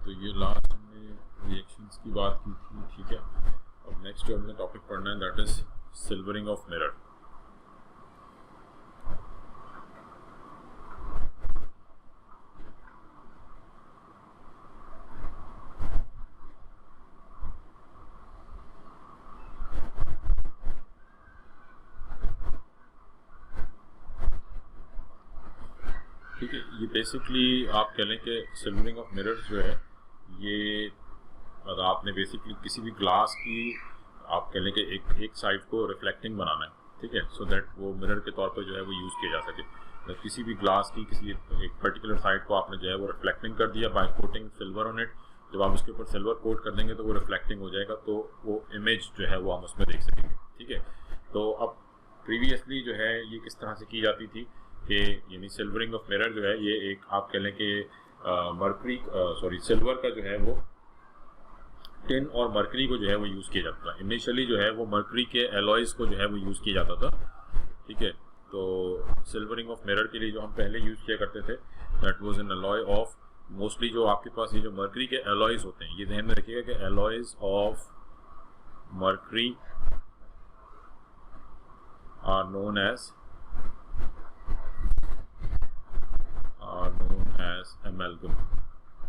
तो ये लास्ट हमने रिएक्शंस की बात की थी, ठीक है। अब नेक्स्ट जो हमने टॉपिक पढ़ना है that is silvering of mirror. ठीक है, ये बेसिकली आप कह लें कि सिल्वरिंग ऑफ मिरर्स जो है ये अगर आपने बेसिकली किसी भी ग्लास की आप कह लें कि एक साइड को रिफ्लेक्टिंग बनाना है, ठीक है, सो दैट वो मिरर के तौर पर जो है वो यूज़ किया जा सके। तो किसी भी ग्लास की किसी एक पर्टिकुलर साइड को आपने जो है वो रिफ्लेक्टिंग कर दिया by coating silver on it. जब आप उसके ऊपर सिल्वर कोट कर देंगे तो वो रिफ्लेक्टिंग हो जाएगा, तो वो इमेज जो है वो हम उसमें देख सकेंगे, ठीक है। तो अब प्रीवियसली जो है ये किस तरह से की जाती थी कि यानी सिल्वरिंग ऑफ मिरर जो है ये एक आप कह लें कि सिल्वर का जो है वो टिन और मरकरी को जो है वो यूज़ किया जाता था। इनिशियली जो है वो मरकरी के एलॉयज़ को जो है वो यूज़ किया जाता था, ठीक है। तो सिल्वरिंग ऑफ मिरर के लिए जो हम पहले यूज़ किया करते थे that was an alloy of mostly जो आपके पास ये जो मरकरी के एलॉयज़ होते हैं, ये ध्यान में रखिएगा कि alloys of mercury are known as amalgam,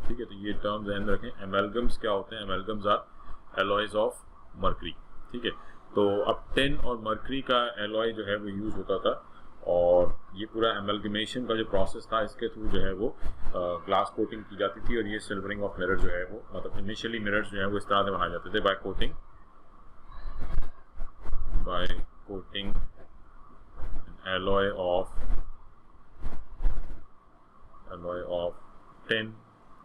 ठीक है। तो ये टर्म ध्यान में रखें, एमैल्गम्स क्या होते हैं, एमैल्गम्स आर एलॉयज ऑफ मरकरी, ठीक है। तो अब टिन और मरकरी का एलॉय जो है वो यूज होता था और ये पूरा एमैल्गमेशन का जो प्रोसेस था इसके थ्रू जो है वो ग्लास कोटिंग की जाती थी। और ये सिल्वरिंग ऑफ मिरर जो है वो मतलब इनिशियली मिरर्स जो है वो इस तरह से बनाए जाते थे by coating alloy of tin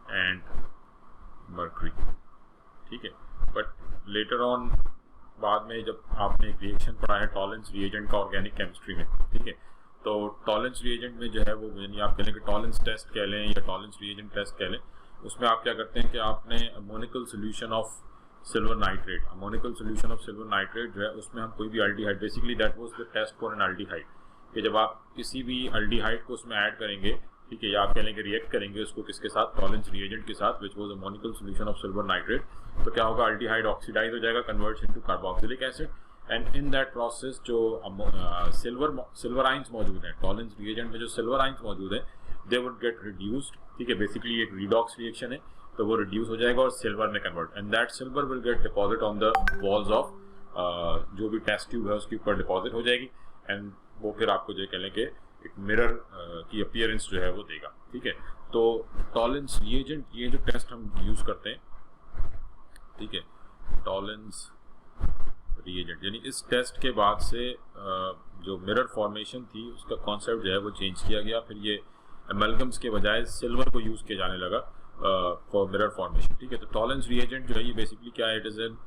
and mercury, ठीक है। बट लेटर ऑन बाद में जब आपने एक रिएक्शन पढ़ा है टॉलेंस रिएजेंट का ऑर्गेनिक केमिस्ट्री में, ठीक है, तो टॉलेंस रिएजेंट में जो है वो यानी आप कह लें कि टॉलेंस टेस्ट कह लें या टॉलेंस रिएजेंट टेस्ट कह लें, उसमें आप क्या करते हैं कि आपने ammoniacal solution of silver nitrate जो है उसमें हम कोई भी aldehyde, basically that was the test for an aldehyde, कि जब आप किसी भी अल्डिहाइड को उसमें ऐड करेंगे, ठीक है, या आप कह लेंगे रिएक्ट करेंगे उसको किसके साथ, टॉलेंस रिएजेंट के साथ which was ammoniacal solution of silver nitrate, तो क्या होगा, अल्डिहाइड ऑक्सीडाइज हो जाएगा, converts into carboxylic acid and in that process जो सिल्वर आइंस मौजूद हैं टॉलेंस रिएजेंट में, जो सिल्वर आइंस मौजूद हैं दे वुड गेट रिड्यूस्ड, ठीक है। बेसिकली एक रिडॉक्स रिएक्शन है, तो वो रिड्यूस हो जाएगा और सिल्वर में convert, and that silver will get deposit on the walls of जो भी टेस्ट ट्यूब है उसके ऊपर डिपॉजिट हो जाएगी एंड वो फिर आपको जो कह लें कि एक मिरर की अपीयरेंस जो है वो देगा, ठीक है। तो टॉलेंस रिएजेंट ये जो टेस्ट हम यूज़ करते हैं, ठीक है, टॉलेंस रिएजेंट, यानी इस टेस्ट के बाद से जो मिरर फॉर्मेशन थी उसका कॉन्सेप्ट जो है वो चेंज किया गया। फिर ये एमैल्गम्स के बजाय सिल्वर को यूज़ किया जाने लगा फॉर मिरर फॉर्मेशन, ठीक है। तो टॉलेंस रिएजेंट जो है ये बेसिकली क्या है, it is an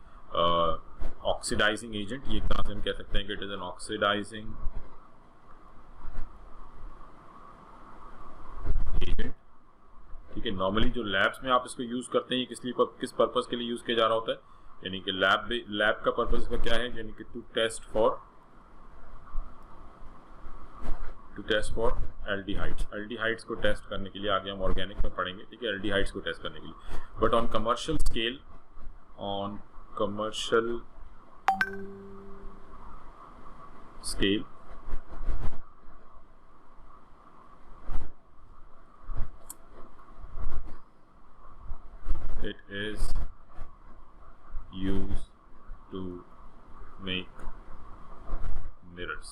oxidising agent, ये एक तरह से हम कह सकते हैं कि it is an oxidising agent, ठीक है। नॉर्मली जो लैब्स में आप इसको यूज़ करते हैं, किस पर्पस के लिए यूज़ किया जा रहा होता है, यानी कि लैब का पर्पस इसका क्या है, यानी कि टू टेस्ट फॉर एल्डिहाइड्स को टेस्ट करने के लिए, आगे हम ऑर्गेनिक में पढ़ेंगे, ठीक है, एल्डिहाइड्स को टेस्ट करने के लिए। But on commercial scale it is used to make mirrors,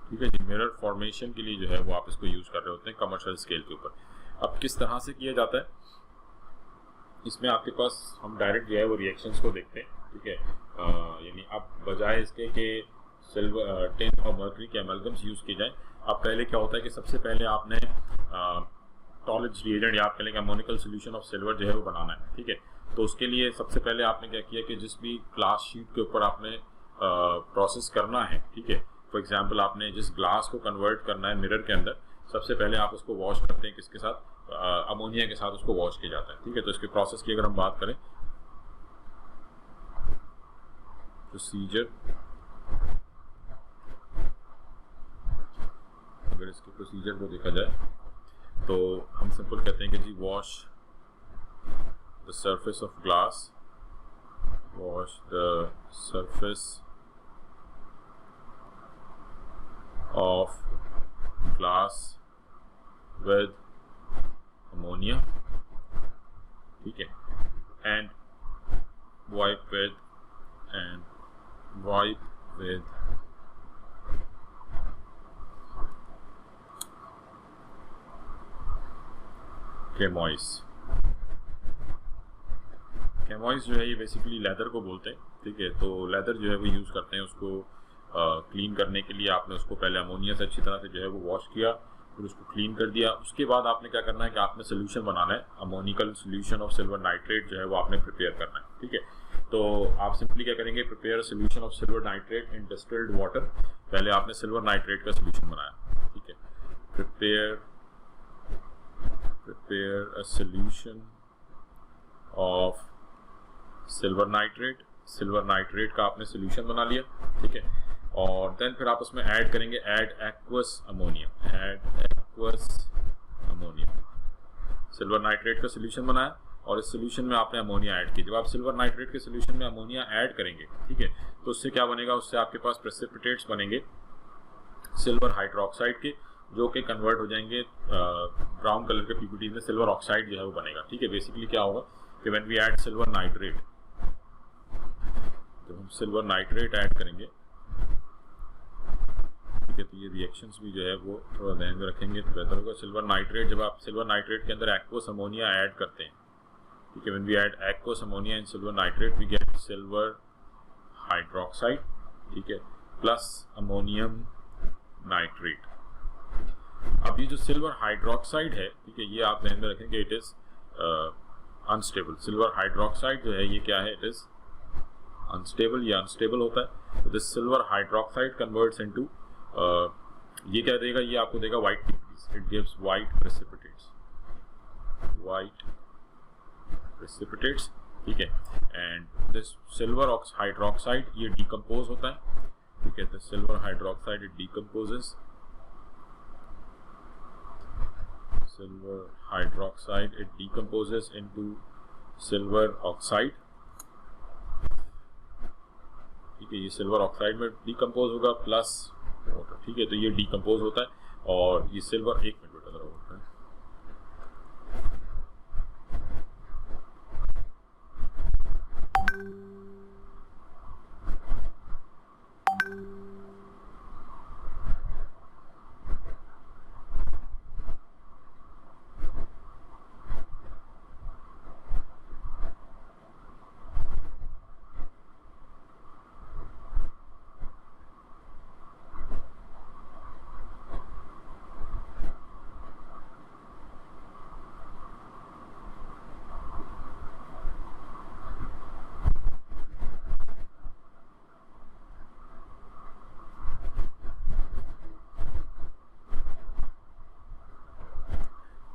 ठीक है जी। मिरर फॉर्मेशन के लिए जो है वो आप इसको यूज कर रहे होते हैं कमर्शियल स्केल के ऊपर। अब किस तरह से किया जाता है, इसमें आपके पास हम डायरेक्ट जो है वो रिएक्शंस को देखते हैं, ठीक है। यानी अब बजाय इसके कि सिल्वर टिन और मरकरी के एमैल्गम्स यूज किए जाएं, अब पहले क्या होता है कि सबसे पहले आपने टॉलेंस रिएजेंट या आप कहेंगे अमोनिकल सोल्यूशन ऑफ सिल्वर जो है वो बनाना है, ठीक है। तो उसके लिए सबसे पहले आपने क्या किया कि जिस भी ग्लास शीट के ऊपर आपने प्रोसेस करना है, ठीक है, फॉर एग्जांपल आपने जिस ग्लास को कन्वर्ट करना है मिरर के अंदर, सबसे पहले आप उसको वॉश करते हैं किसके साथ, अमोनिया के साथ उसको वॉश किया जाता है, ठीक है। तो इसके प्रोसेस की अगर हम बात करें, प्रोसीजर, अगर इसके प्रोसीजर को देखा जाए तो हम सिंपल कहते हैं कि जी wash the surface of glass, wash the surface of glass with ammonia, ठीक है, and wipe with कैमोइस। कैमोइस जो है ये बेसिकली लेदर को बोलते हैं, ठीक है। तो लेदर जो है वो यूज़ करते हैं उसको क्लीन करने के लिए। आपने उसको पहले अमोनिया से अच्छी तरह से जो है वो वॉश किया, फिर उसको क्लीन कर दिया। उसके बाद आपने क्या करना है कि आपने सोल्यूशन बनाना है, ammoniacal solution of silver nitrate जो है वो आपने प्रिपेयर करना है, ठीक है। तो आप सिंपली क्या करेंगे, prepare solution of silver nitrate in distilled water. पहले आपने सिल्वर नाइट्रेट का सोल्यूशन बनाया, ठीक है। Prepare a solution of silver nitrate का आपने सोल्यूशन बना लिया, ठीक है। और देन फिर आप उसमें ऐड करेंगे add aqueous ammonia. Silver nitrate का सोल्यूशन बनाया और इस सोल्यूशन में आपने अमोनिया ऐड की। जब आप सिल्वर नाइट्रेट के सोल्यूशन में अमोनिया ऐड करेंगे, ठीक है, तो उससे क्या बनेगा, उससे आपके पास प्रेसिपिटेट्स बनेंगे सिल्वर हाइड्रोक्साइड के, जो कि कन्वर्ट हो जाएंगे ब्राउन कलर के पीपीटी में सिल्वर ऑक्साइड जो है वो बनेगा, ठीक है। बेसिकली क्या होगा कि when we add silver nitrate, जब हम सिल्वर नाइट्रेट ऐड करेंगे, ठीक है, तो ये रिएक्शंस भी जो है वो थोड़ा ध्यान में रखेंगे तो बेहतर होगा। सिल्वर नाइट्रेट, जब आप सिल्वर नाइट्रेट के अंदर एक्वस अमोनिया ऐड करते हैं, ठीक है, when we add aqueous ammonia in silver nitrate we get silver hydroxide, ठीक है, प्लस अमोनियम नाइट्रेट। अब ये जो सिल्वर हाइड्रोक्साइड है, ठीक है, ये आप ध्यान में रखें कि it is unstable. Silver hydroxide जो है ये क्या है, इट इज अनस्टेबल, ये अनस्टेबल होता है। तो this silver hydroxide converts into, ये क्या देगा, ये आपको देगा white PPTs, it gives white precipitates, ठीक है। एंड दिस सिल्वर हाइड्रोक्साइड ये डिकम्पोज होता है, ठीक है। This silver hydroxide it decomposes, silver hydroxide it decomposes into silver oxide, ठीक है। ये सिल्वर ऑक्साइड में डिकम्पोज होगा प्लस वाटर, ठीक है। तो ये डिकम्पोज होता है और ये सिल्वर, एक मिनट बेटा जरा होता है,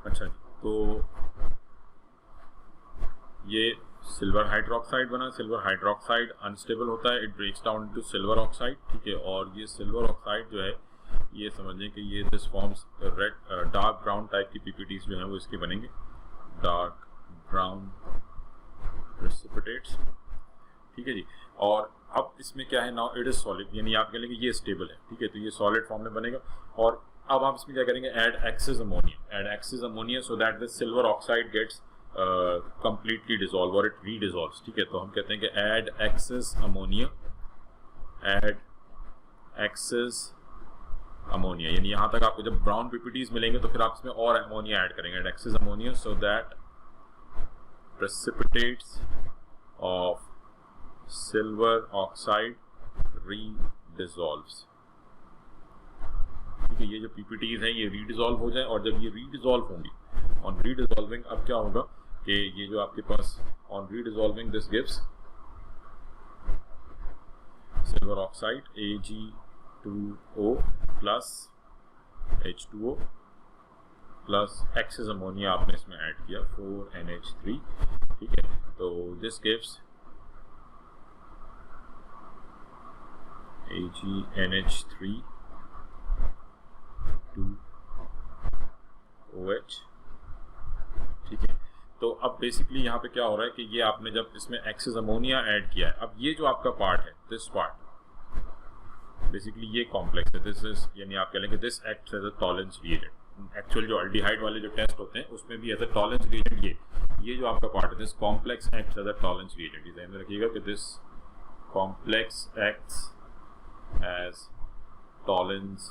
अच्छा जी। तो ये सिल्वर हाइड्रोक्साइड बना। सिल्वर हाइड्रोक्साइड अनस्टेबल होता है, it breaks down to silver oxide, ठीक है। और ये सिल्वर ऑक्साइड जो है ये समझ लें कि ये this forms red dark brown type की पीपीटीज जो हैं वो इसके बनेंगे, डार्क ब्राउन प्रेसिपिटेट्स, ठीक है जी। और अब इसमें क्या है, नाउ इट इज सॉलिड, यानी आप कह लेंगे ये स्टेबल है, ठीक है। तो ये सॉलिड फॉर्म में बनेगा। और अब आप इसमें क्या करेंगे, add excess ammonia so that the silver oxide gets completely dissolve और इट रीडिसॉल्व्स, ठीक है। तो हम कहते हैं कि ऐड एक्सेस अमोनिया, यानी यहाँ तक आपको जब ब्राउन पीपीटीज मिलेंगे तो फिर आप इसमें और अमोनिया ऐड करेंगे, add excess ammonia so that precipitates of silver oxide redissolves, ठीक है। ये जो पीपीटीज हैं ये रीडिसॉल्व हो जाए, और जब ये रीडिसॉल्व होंगी, ऑन रीडिसॉल्विंग अब क्या होगा कि ये जो आपके पास on redissolving this gives silver oxide Ag2O plus H2O plus excess ammonia आपने इसमें ऐड किया 4NH3, ठीक है। तो दिस गिव्स AgNH3 2OH, ठीक है। तो अब बेसिकली यहाँ पे क्या हो रहा है कि ये आपने जब इसमें एक्सेस अमोनिया ऐड किया है, अब ये जो आपका पार्ट है, दिस पार्ट बेसिकली ये कॉम्प्लेक्स है, दिस इज, यानी आप कह लेंगे this acts as a tolerance reagent. Actual जो अल्डिहाइड वाले जो टेस्ट होते हैं उसमें भी एज अ टॉलरेंस रिएजेंट ये जो आपका पार्ट है, this complex acts as a tolerance reagent. ये ध्यान में रखिएगा कि this complex acts as tolerance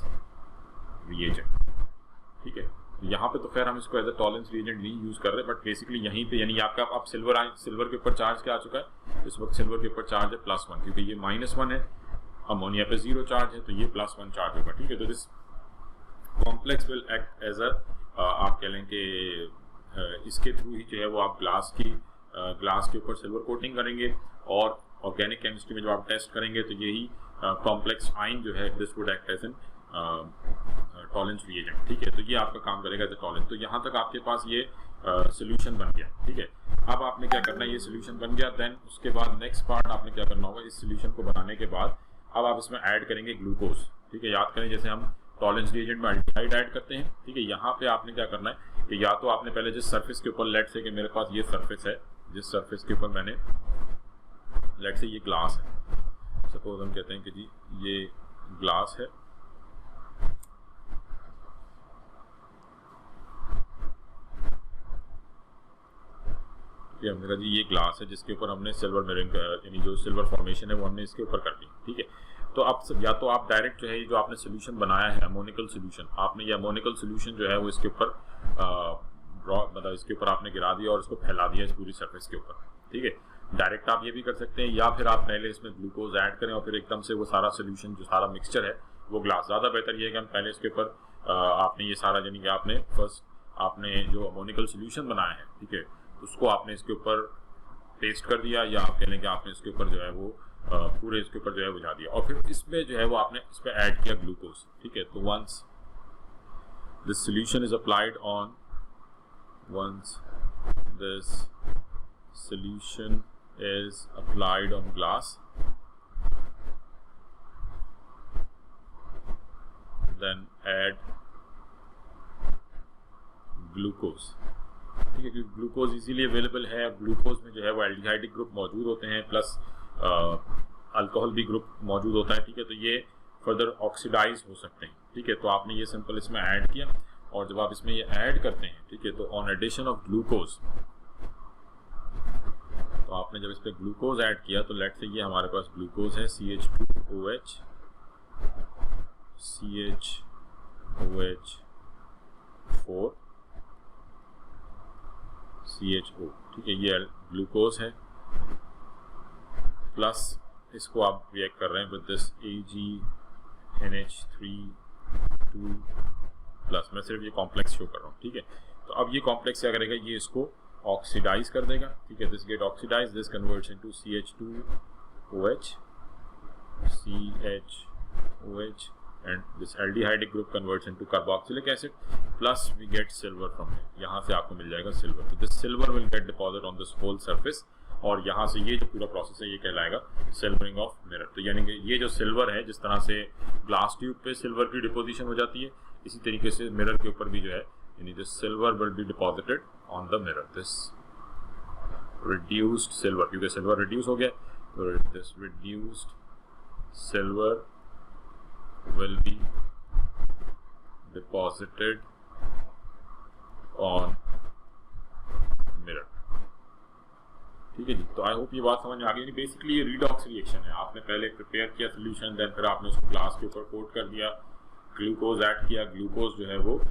reagent, ठीक है। यहाँ पे तो खैर हम इसको एज अ टॉलरेंस रिएजेंट नहीं यूज कर रहे, बट बेसिकली यहीं पे यानी आपका अब सिल्वर के ऊपर चार्ज क्या आ चुका है, इस वक्त सिल्वर के ऊपर चार्ज है +1, क्योंकि ये -1 है, अमोनिया पे 0 चार्ज है, तो ये +1 चार्ज होगा, ठीक है। तो this complex will act as a, आप कह लें कि इसके थ्रू ही जो है वो आप ग्लास के ऊपर सिल्वर कोटिंग करेंगे, और ऑर्गेनिक केमिस्ट्री में जब आप टेस्ट करेंगे तो यही कॉम्प्लेक्स आइन जो है this would act as an tolerance reagent, ठीक है। तो ये आपका काम करेगा द टॉलरेंस। तो यहाँ तक आपके पास ये सोल्यूशन बन गया, ठीक है। अब आपने क्या करना है, ये सोल्यूशन बन गया, देन उसके बाद नेक्स्ट पार्ट आपने क्या करना होगा, इस सोल्यूशन को बनाने के बाद अब आप इसमें ऐड करेंगे ग्लूकोज, ठीक है। याद करें जैसे हम टॉलरेंस रिएजेंट में अल्डिहाइड ऐड करते हैं, ठीक है। यहाँ पे आपने क्या करना है कि या तो आपने पहले जिस सरफेस के ऊपर, लेट से कि मेरे पास ये सरफेस है, जिस सरफेस के ऊपर मैंने, लेट से ये ग्लास है, सपोज हम कहते हैं कि जी ये ग्लास है, हमने कहा जी ये ग्लास है जिसके ऊपर हमने सिल्वर मिररिंग, यानी जो सिल्वर फॉर्मेशन है वो हमने इसके ऊपर कर दी, ठीक है। तो अब या तो आप डायरेक्ट जो है जो आपने सोल्यूशन बनाया है अमोनिकल सोल्यूशन, आपने ये अमोनिकल सोल्यूशन जो है वो इसके ऊपर मतलब इसके ऊपर आपने गिरा दिया और इसको फैला दिया इस पूरी सरफेस के ऊपर, ठीक है। डायरेक्ट आप ये भी कर सकते हैं, या फिर आप पहले इसमें ग्लूकोज ऐड करें और फिर एकदम से वो सारा सोल्यूशन जो सारा मिक्सचर है वो ग्लास, ज़्यादा बेहतर ये है कि हम पहले इसके ऊपर आपने ये सारा, यानी कि आपने फर्स्ट आपने जो अमोनिकल सोल्यूशन बनाया है, ठीक है, उसको आपने इसके ऊपर पेस्ट कर दिया, या आप कह लें कि आपने इसके ऊपर जो है वो पूरे इसके ऊपर जो है बुझा दिया, और फिर इसमें जो है वो आपने इस पर ऐड किया ग्लूकोज, ठीक है। तो once this solution is applied on, once this solution is applied on glass, then add glucose, ठीक है, क्योंकि ग्लूकोज इजीली अवेलेबल है। ग्लूकोज में जो है वो एल्डिहाइडिक ग्रुप मौजूद होते हैं, प्लस अल्कोहल भी ग्रुप मौजूद होता है, ठीक है। तो ये फर्दर ऑक्सीडाइज हो सकते हैं, ठीक है। तो आपने ये सिंपल इसमें ऐड किया, और जब आप इसमें ये ऐड करते हैं, ठीक है, तो ऑन एडिशन ऑफ ग्लूकोज, तो आपने जब इस पर ग्लूकोज ऐड किया तो लेट से ये हमारे पास ग्लूकोज है CH2OH CHOH4 CHO, ठीक है, ये ग्लूकोज है, प्लस इसको आप रिएक्ट कर रहे हैं विद दिस AgNH3 प्लस, मैं सिर्फ ये कॉम्प्लेक्स शो कर रहा हूँ, ठीक है। तो अब ये कॉम्प्लेक्स क्या करेगा, ये इसको ऑक्सीडाइज कर देगा, ठीक है। This get oxidise, this converts into CH2OH and this aldehydic group converts into carboxylic acid, plus we get silver from here, यहाँ से आपको मिल जाएगा सिल्वर। तो this silver will get deposit on this whole surface, और यहाँ से ये जो पूरा प्रोसेस है ये कहलाएगा सिल्वरिंग ऑफ मिरर। तो यानी कि ये जो सिल्वर है, जिस तरह से ग्लास ट्यूब पे सिल्वर की डिपोजिशन हो जाती है, इसी तरीके से मिरर के ऊपर भी जो है, यानी this silver will be deposited on the mirror, this reduced silver, क्योंकि सिल्वर रिड्यूस हो गया, तो this reduced silver will be deposited on mirror, ठीक है जी। तो आई होप ये बात समझ में आ गई। बेसिकली ये रिडॉक्स रिएक्शन है, आपने पहले प्रिपेयर किया सोल्यूशन, देन फिर आपने उसको ग्लास के ऊपर कोट कर दिया, ग्लूकोज ऐड किया, ग्लूकोज जो है वो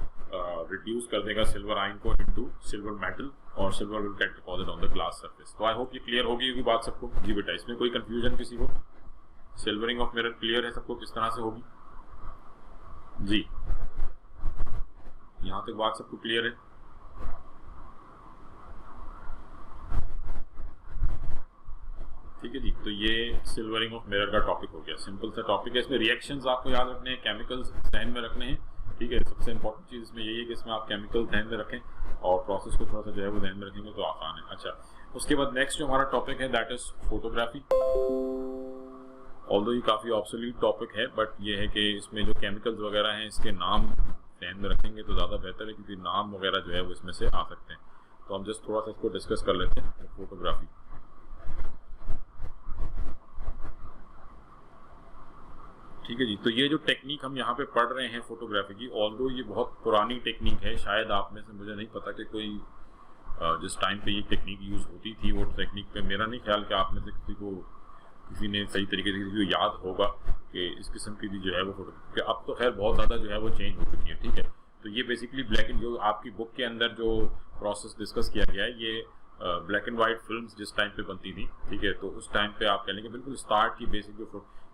रिड्यूस कर देगा सिल्वर आयन को इनटू सिल्वर मेटल, और silver will get deposit on the glass surface. तो आई होप ये क्लियर होगी होगी बात सबको। जी बेटा, इसमें कोई कंफ्यूजन किसी को? सिल्वरिंग ऑफ मिरर क्लियर है सबको किस तरह से होगी? जी, यहाँ तक बात सबको क्लियर है? ठीक है जी। तो ये सिल्वरिंग ऑफ मिरर का टॉपिक हो गया, सिंपल सा टॉपिक है। इसमें रिएक्शंस आपको याद रखने हैं, केमिकल्स ध्यान में रखने हैं, ठीक है। सबसे इंपॉर्टेंट चीज़ इसमें यही है कि इसमें आप केमिकल ध्यान में रखें और प्रोसेस को थोड़ा सा जो है वो ध्यान में रखेंगे तो आसान है। अच्छा, उसके बाद नेक्स्ट जो हमारा टॉपिक है दैट इज फोटोग्राफी। ऑल्दो ये काफ़ी ऑब्सोल्यूट टॉपिक है, बट ये है कि इसमें जो केमिकल्स वगैरह हैं इसके नाम ध्यान में रखेंगे तो ज़्यादा बेहतर है, क्योंकि नाम वगैरह जो है वो इसमें से आ सकते हैं। तो हम जस्ट थोड़ा सा इसको डिस्कस कर लेते हैं फोटोग्राफी। ठीक है जी, तो ये जो टेक्निक हम यहाँ पे पढ़ रहे हैं फोटोग्राफी की, ऑल्दो ये बहुत पुरानी टेक्निक है, शायद आप में से मुझे नहीं पता कि कोई जिस टाइम पे ये टेक्निक यूज़ होती थी वो टेक्निक पे मेरा नहीं ख्याल कि आप में से किसी ने सही तरीके से किसी को याद होगा कि इस किस्म की जो है वो फोटो, कि अब तो खैर बहुत ज़्यादा जो है वो चेंज हो चुकी है। ठीक है, तो ये बेसिकली ब्लैक एंड, जो आपकी बुक के अंदर जो प्रोसेस डिस्कस किया गया है, ये ब्लैक एंड वाइट फिल्म्स जिस टाइम पे बनती थी, ठीक है, तो उस टाइम पे आप कह लेंगे बिल्कुल स्टार्ट की बेसिक जो,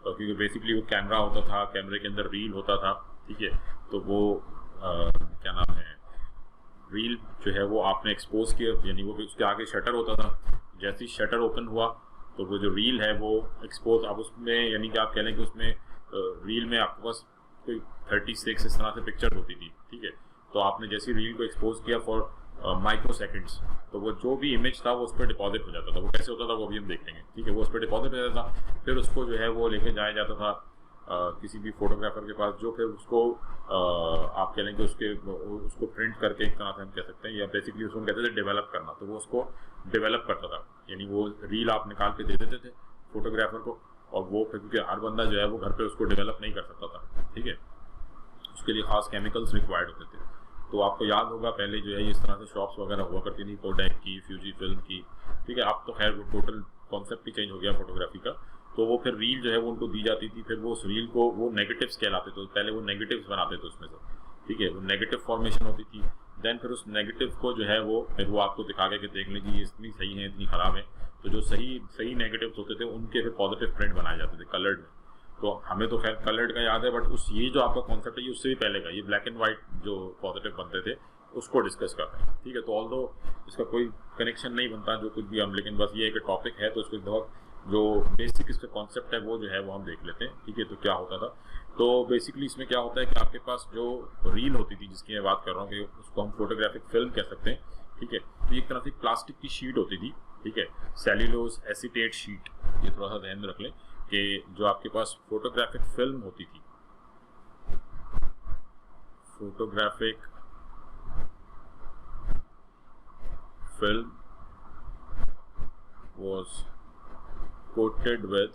क्योंकि बेसिकली वो कैमरा होता था, कैमरे के अंदर रील होता था। ठीक है, तो वो क्या नाम है, रील जो है वो आपने एक्सपोज किया, यानी वो उसके आगे शटर होता था, जैसे ही शटर ओपन हुआ तो वो जो रील है वो एक्सपोज, अब उसमें यानी कि आप कह लें कि उसमें रील में आपके पास कोई 36 इस तरह से पिक्चर होती थी। ठीक है, तो आपने जैसे रील को एक्सपोज किया फॉर माइक्रो सेकेंड्स, तो वो जो भी इमेज था वो उस पर डिपॉजिट हो जाता था। वो कैसे होता था वो भी हम देख लेंगे। ठीक है, वो उस पर डिपॉजिट हो जाता था, फिर उसको जो है वो लेके जाया जाता था किसी भी फोटोग्राफर के पास, जो फिर उसको आप कह लेंगे उसको प्रिंट करके, एक तरह से हम कह सकते हैं, या बेसिकली उसको कहते थे डेवलप करना, तो वो उसको डेवलप करता था, यानी वो रील आप निकाल के दे देते थे फोटोग्राफर को, और वो फिर, क्योंकि हर बंदा जो है वो घर पे उसको डेवलप नहीं कर सकता था। ठीक है, उसके लिए खास केमिकल्स रिक्वायर्ड होते थे। तो आपको याद होगा पहले जो है इस तरह से शॉप्स वगैरह हुआ करती थी, कोडैक की, फ्यूजी फिल्म की। ठीक है, अब तो खैर वो टोटल कॉन्सेप्ट ही चेंज हो गया फोटोग्राफी का। तो वो फिर रील जो है वो उनको दी जाती थी, फिर वो उस रील को वो नेगेटिव्स कहलाते थे, पहले वो नेगेटिव्स बनाते थे उसमें से। ठीक है, वो नेगेटिव फॉर्मेशन होती थी, देन फिर उस नेगेटिव को जो है वो फिर वो आपको दिखा के देख लें कि ये इतनी सही है इतनी ख़राब है, तो जो सही नेगेटिव्स होते थे उनके फिर पॉजिटिव प्रिंट बनाए जाते थे कलर्ड में। तो हमें तो खैर कलर्ड का याद है, बट ये जो आपका कॉन्सेप्ट है ये उससे भी पहले का, ये ब्लैक एंड वाइट जो पॉजिटिव बनते थे उसको डिस्कस कर रहे हैं। ठीक है, तो ऑल्दो इसका कोई कनेक्शन नहीं बनता जो कुछ भी हम, लेकिन बस ये एक टॉपिक है तो इसको बहुत जो बेसिक इसका कॉन्सेप्ट है वो जो है वो हम देख लेते हैं। ठीक है, तो क्या होता था, तो बेसिकली इसमें क्या होता है कि आपके पास जो रील होती थी जिसकी मैं बात कर रहा हूँ, कि उसको हम फोटोग्राफिक फिल्म कह सकते हैं। ठीक है, तो एक तरह से प्लास्टिक की शीट होती थी। ठीक है, सेल्यूलोज एसीटेट शीट, ये थोड़ा सा ध्यान में रख लें कि जो आपके पास फोटोग्राफिक फिल्म होती थी, photographic film was coated with,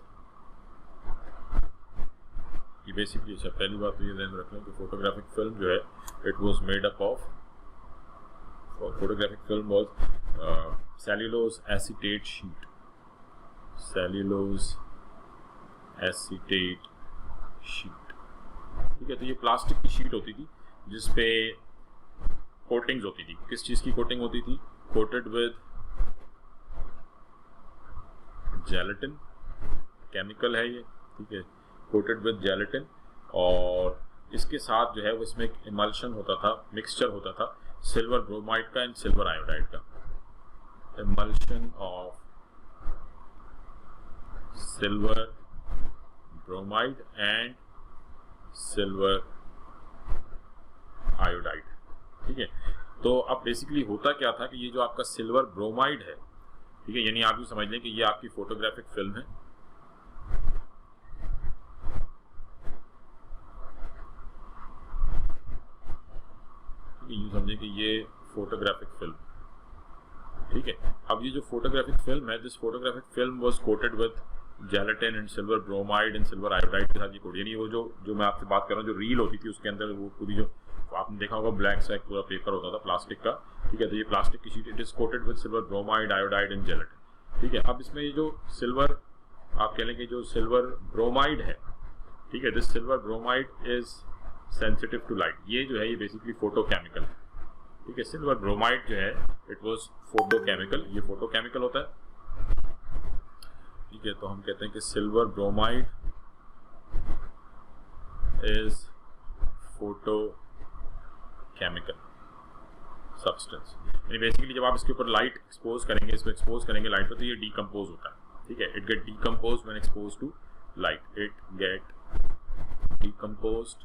ये बेसिकली अच्छा पहली बात तो ये ध्यान रख लें कि फोटोग्राफिक फिल्म जो है it was made up of, photographic film was cellulose acetate sheet, cellulose acetate sheet. ठीक है, तो ये प्लास्टिक की शीट होती थी जिसपे कोटिंग्स होती थी। किस चीज़ की कोटिंग होती थी? कोटेड विद जेलेटिन, केमिकल है ये। ठीक है, कोटेड विद जेलेटिन, और इसके साथ जो है वो इसमें एक इमल्शन होता था, मिक्सचर होता था सिल्वर ब्रोमाइड का एंड सिल्वर आयोडाइड का, emulsion of silver bromide and silver iodide. ठीक है, तो अब बेसिकली होता क्या था कि ये जो आपका सिल्वर ब्रोमाइड है, ठीक है, यानी आप ये समझ लें कि ये आपकी फोटोग्राफिक फिल्म है। यूँ समझें कि ये फोटोग्राफिक फिल्म, ठीक है। अब ये जो फोटोग्राफिक फिल्म है, this photographic film was coated with gelatin and silver bromide and silver iodide के साथ ये कोट, यानी वो जो मैं आपसे बात कर रहा हूँ, जो रील होती थी उसके अंदर वो पूरी जो आपने देखा होगा ब्लैक सा एक पूरा पेपर होता था प्लास्टिक का। ठीक है, तो ये प्लास्टिक की sheet, it is coated with silver bromide, iodide and gelatin. ठीक है, अब इसमें ये जो सिल्वर आप कह लेंगे जो सिल्वर ब्रोमाइड है, ठीक है, this silver bromide is sensitive to light. ये जो है ये बेसिकली फोटो केमिकल है। ठीक है, सिल्वर ब्रोमाइड जो है इट वाज फोटो केमिकल, ये फोटो केमिकल होता है। ठीक है, तो हम कहते हैं कि silver bromide is photo chemical substance, यानी बेसिकली जब आप इसके ऊपर लाइट एक्सपोज करेंगे, इसको एक्सपोज करेंगे लाइट पर, तो ये डीकम्पोज होता है। ठीक है, it get decompose when expose to light, it get decomposed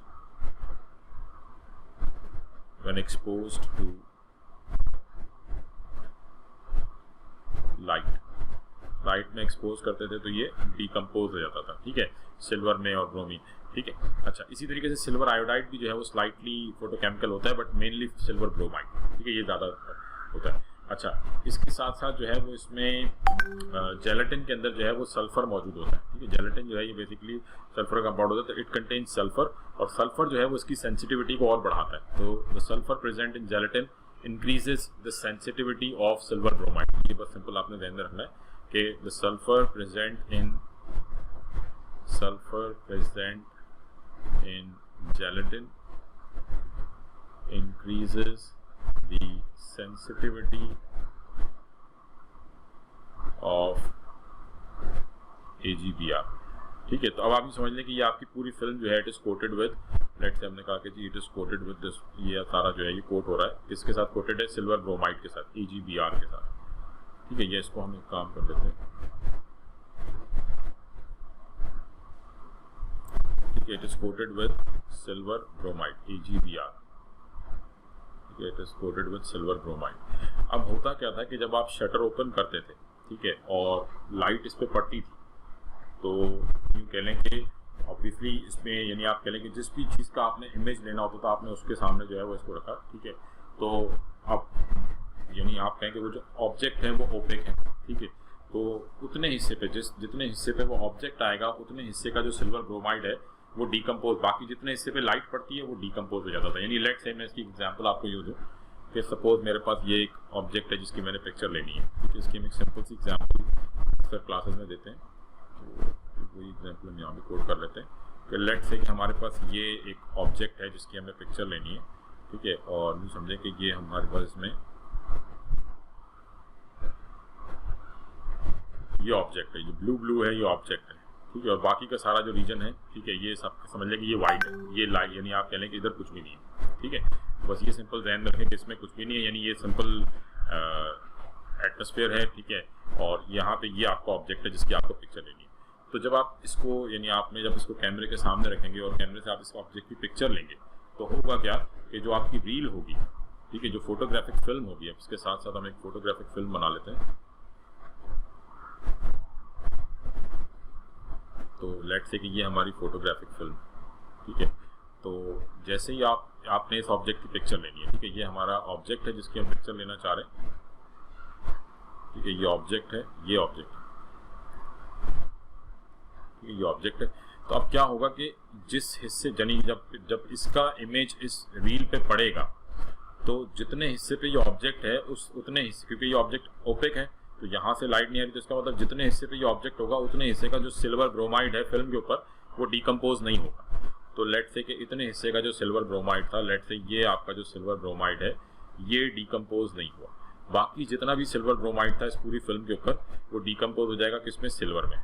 when exposed to light में एक्सपोज करते थे तो ये डीकम्पोज हो जाता था। ठीक है, सिल्वर में और ब्रोमीन। ठीक है, अच्छा, इसी तरीके से सिल्वर आयोडाइड भी जो है वो स्लाइटली फोटोकेमिकल होता है, बट मेनली सिल्वर ब्रोमाइड। ठीक है, ये ज़्यादा होता है। अच्छा, इसके साथ साथ जो है वो इसमें जेलेटिन के अंदर जो है वो सल्फर मौजूद होता है, ठीक है। जेलेटिन जो है ये बेसिकली सल्फर का कंपाउंड होता है, तो इट कंटेन्स सल्फर, और सल्फर जो है वो इसकी सेंसिटिविटी को और बढ़ाता है। तो the sulphur present in gelatin increases the sensitivity of silver bromide. ये बस सिंपल आपने ध्यान में रखना है कि the sulphur present in gelatin increases the sensitivity of AGBR, ठीक है। तो अब आप ये समझ लें कि ये आपकी पूरी फिल्म जो है it is coated with, let's say हमने कहा कि जी it is coated with this, ये सारा जो है ये कोट हो रहा है, किसके साथ कोटेड है, सिल्वर ब्रोमाइड के साथ, AGBR के साथ, ठीक है। ये इसको हम एक काम कर लेते हैं, ठीक है। It is coated with silver bromide, AGBR, it is coated with silver bromide. अब होता क्या था कि जब आप शटर ओपन करते थे, ठीक है, और लाइट इस पे पड़ती थी, तो यूँ कह लें कि ऑब्वियसली इसमें यानी आप कह लें कि जिस भी चीज़ का आपने इमेज लेना होता था आपने उसके सामने जो है वो इसको रखा, ठीक है। तो अब यानी आप कहें कि वो जो ऑब्जेक्ट है वो ओपेक है, ठीक है। तो उतने हिस्से पे जितने हिस्से पे वो ऑब्जेक्ट आएगा उतने हिस्से का जो सिल्वर ब्रोमाइड है वो डीकम्पोज, बाकी जितने हिस्से पे लाइट पड़ती है वो डीकम्पोज हो जाता था। यानी लेट्स से मैं इसकी एग्जांपल आपको यूँ दूँ कि सपोज मेरे पास ये एक ऑब्जेक्ट है जिसकी मैंने पिक्चर लेनी है, ठीक है। इसकी हम एक सिंपल सी एग्जांपल अक्सर क्लासेस में देते हैं, तो वही एग्जांपल हम यहाँ भी कोड कर लेते हैं कि लेट्स से कि हमारे पास ये एक ऑब्जेक्ट है जिसकी हमें पिक्चर लेनी है, ठीक है। और यूँ समझें कि ये हमारे पास इसमें ये ऑब्जेक्ट है, जो ब्लू है ये ऑब्जेक्ट है, ठीक है। और बाकी का सारा जो रीजन है, ठीक है, ये सब समझ लें कि ये वाइट है, ये लाइट, यानी आप कह लें कि इधर कुछ भी नहीं है, ठीक है। बस ये सिंपल ध्यान में रखें कि इसमें कुछ भी नहीं है, यानी ये सिंपल एटमॉस्फेयर है, ठीक है। और यहाँ पे ये आपका ऑब्जेक्ट है जिसकी आपको पिक्चर लेनी है। तो जब आप इसको यानी आपने जब इसको कैमरे के सामने रखेंगे और कैमरे से आप इस ऑब्जेक्ट की पिक्चर लेंगे, तो होगा क्या कि जो आपकी रील होगी, ठीक है, जो फोटोग्राफिक फिल्म होगी, अब इसके साथ साथ हम एक फोटोग्राफिक फिल्म बना लेते हैं। तो लेट्स से कि ये हमारी फोटोग्राफिक फिल्म, ठीक है। तो जैसे ही आपने इस ऑब्जेक्ट की पिक्चर लेनी है, ठीक है, ये हमारा ऑब्जेक्ट है जिसकी हम पिक्चर लेना चाह रहे हैं, ठीक है। ये ऑब्जेक्ट है, ये ऑब्जेक्ट है, ठीक है, ये ऑब्जेक्ट है। तो अब क्या होगा कि जिस हिस्से यानी जब इसका इमेज इस रील पे पड़ेगा, तो जितने हिस्से पे ये ऑब्जेक्ट है उतने हिस्से, क्योंकि ये ऑब्जेक्ट ओपेक है तो यहाँ से लाइट नहीं आ रही, तो इसका मतलब जितने हिस्से पे ये ऑब्जेक्ट होगा उतने हिस्से का जो सिल्वर ब्रोमाइड है फिल्म के ऊपर वो डीकम्पोज नहीं होगा। तो लेट्स से कि इतने हिस्से का जो सिल्वर ब्रोमाइड था, लेट्स से ये आपका जो सिल्वर ब्रोमाइड है ये डीकम्पोज नहीं हुआ, बाकी जितना भी सिल्वर ब्रोमाइड था इस पूरी फिल्म के ऊपर वो डीकम्पोज हो जाएगा, किसमें, सिल्वर में,